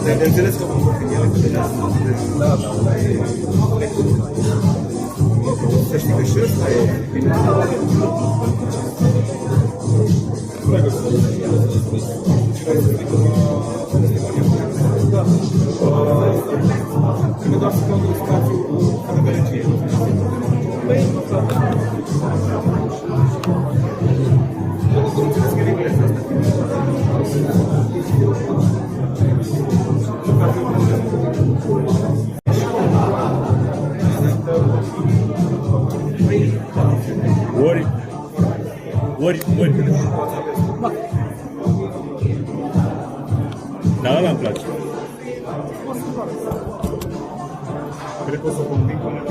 De înțeles că ele să știi că și ăsta e bine. Trebuie doar să caut un spațiu fără gălăgie. Înțeles că e regulă asta. Ori. Da, ăla îmi place. Cred că o să o conving cu ăla.